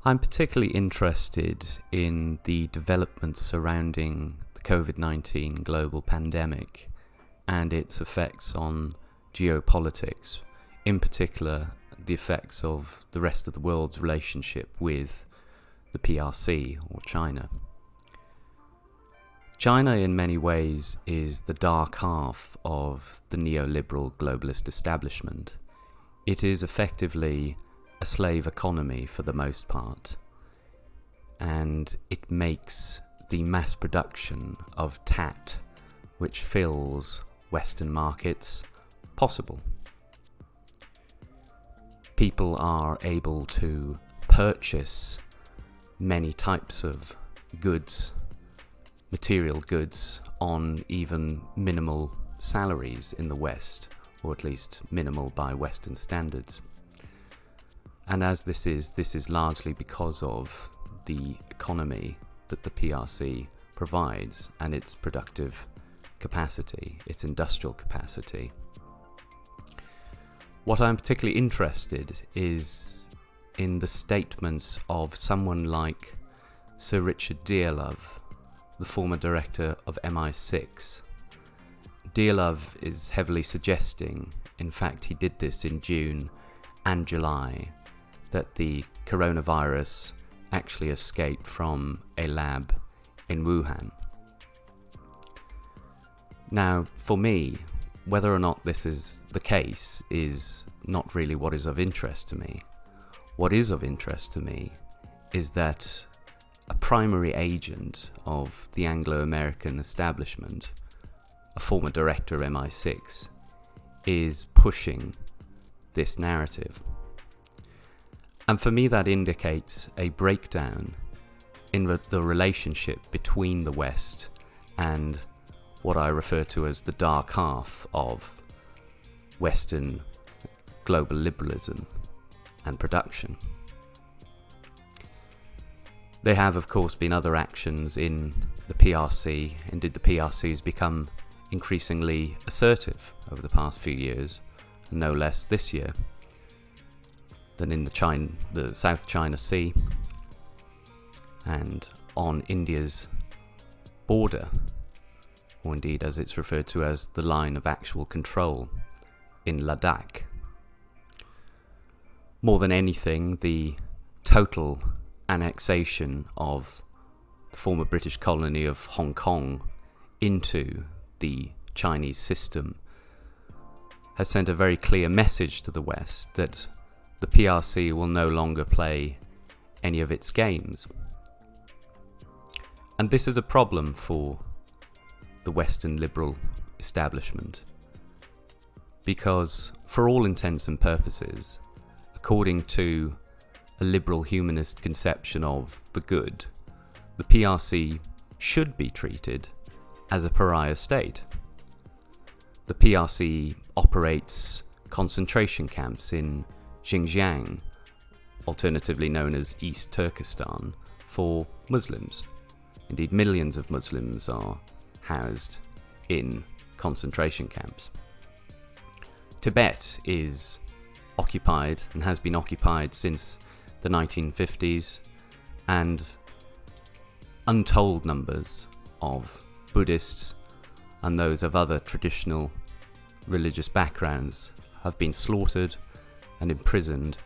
I'm particularly interested in the developments surrounding the COVID-19 global pandemic and its effects on geopolitics, in particular the effects of the rest of the world's relationship with the PRC, or China. China in many ways is the dark half of the neoliberal globalist establishment. It is effectively a slave economy for the most part, and it makes the mass production of tat, which fills Western markets, possible. People are able to purchase many types of goods, material goods, on even minimal salaries in the West, or at least minimal by Western standards. And as this is largely because of the economy that the PRC provides and its productive capacity, its industrial capacity. What I'm particularly interested is in the statements of someone like Sir Richard Dearlove, the former director of MI6. Dearlove is heavily suggesting, in fact he did this in June and July, that the coronavirus actually escaped from a lab in Wuhan. Now, for me, whether or not this is the case is not really what is of interest to me. What is of interest to me is that a primary agent of the Anglo-American establishment, a former director of MI6, is pushing this narrative. And for me that indicates a breakdown in the relationship between the West and what I refer to as the dark half of Western global liberalism and production. There have of course been other actions in the PRC. Indeed, the PRC has become increasingly assertive over the past few years, no less this year than in the South China Sea and on India's border, or indeed as it's referred to as the line of actual control in Ladakh. More than anything, the total annexation of the former British colony of Hong Kong into the Chinese system has sent a very clear message to the West that the PRC will no longer play any of its games. And this is a problem for the Western liberal establishment, because for all intents and purposes, according to a liberal humanist conception of the good, the PRC should be treated as a pariah state. The PRC operates concentration camps in Xinjiang, alternatively known as East Turkestan, for Muslims. Indeed, millions of Muslims are housed in concentration camps. Tibet is occupied and has been occupied since the 1950s, and untold numbers of Buddhists and those of other traditional religious backgrounds have been slaughtered and imprisoned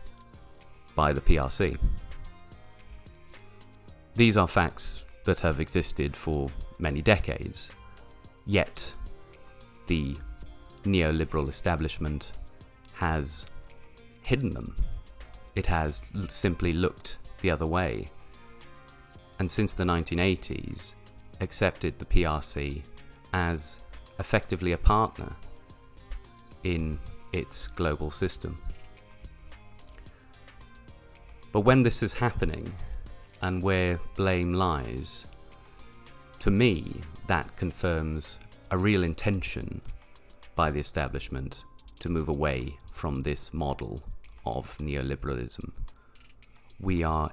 by the PRC. These are facts that have existed for many decades, yet the neoliberal establishment has hidden them. It has simply looked the other way, and since the 1980s accepted the PRC as effectively a partner in its global system. But when this is happening, and where blame lies, to me that confirms a real intention by the establishment to move away from this model of neoliberalism. We are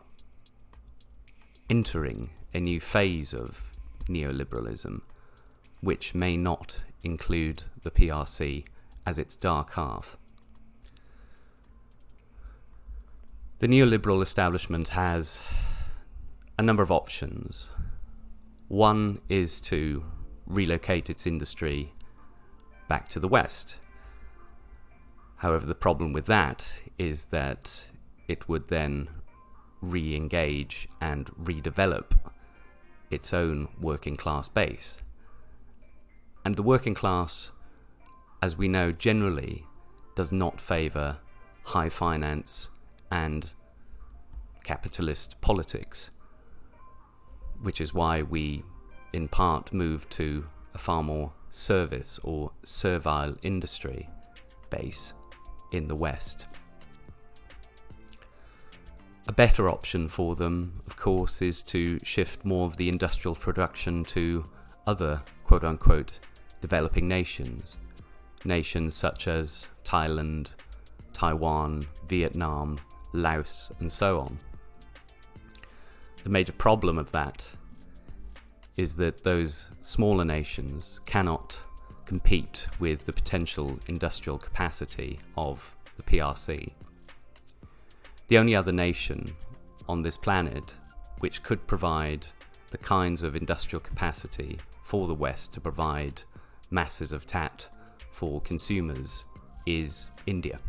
entering a new phase of neoliberalism, which may not include the PRC as its dark half. The neoliberal establishment has a number of options. One is to relocate its industry back to the West. However, the problem with that is that it would then re-engage and redevelop its own working class base. And the working class, as we know, generally does not favour high finance and capitalist politics, which is why we in part move to a far more service or servile industry base in the West. A better option for them, of course, is to shift more of the industrial production to other quote-unquote developing nations. Nations such as Thailand, Taiwan, Vietnam, Laos, and so on. The major problem of that is that those smaller nations cannot compete with the potential industrial capacity of the PRC. The only other nation on this planet which could provide the kinds of industrial capacity for the West to provide masses of tat for consumers is India.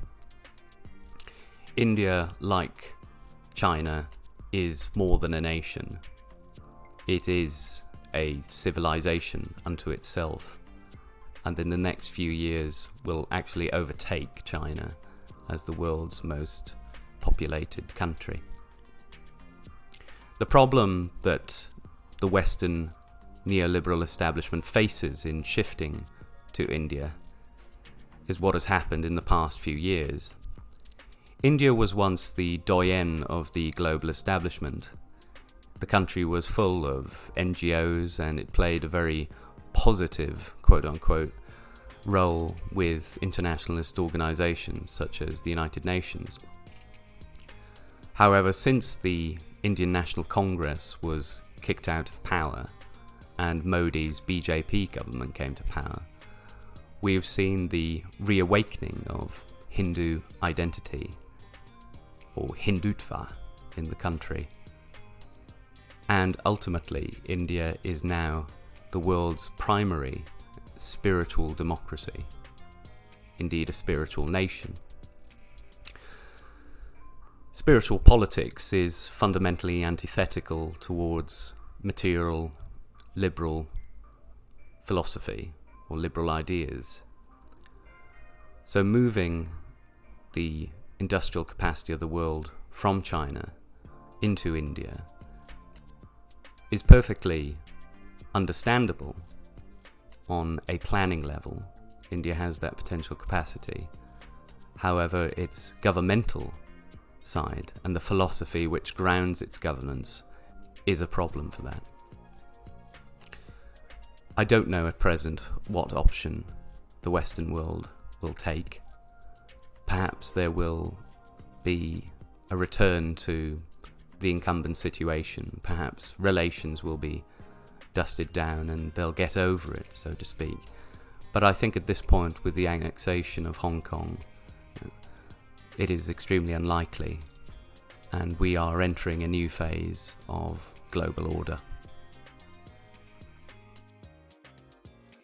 India, like China, is more than a nation. It is a civilization unto itself, and in the next few years will actually overtake China as the world's most populated country. The problem that the Western neoliberal establishment faces in shifting to India is what has happened in the past few years. India was once the doyen of the global establishment. The country was full of NGOs and it played a very positive, quote-unquote, role with internationalist organizations such as the United Nations. However, since the Indian National Congress was kicked out of power and Modi's BJP government came to power, we've seen the reawakening of Hindu identity, or Hindutva, in the country. And ultimately, India is now the world's primary spiritual democracy, indeed a spiritual nation. Spiritual politics is fundamentally antithetical towards material, liberal philosophy or liberal ideas. So moving the industrial capacity of the world from China into India is perfectly understandable on a planning level. India has that potential capacity. However, its governmental side and the philosophy which grounds its governance is a problem for that. I don't know at present what option the Western world will take. Perhaps there will be a return to the incumbent situation. Perhaps relations will be dusted down and they'll get over it, so to speak. But I think at this point, with the annexation of Hong Kong, it is extremely unlikely, and we are entering a new phase of global order.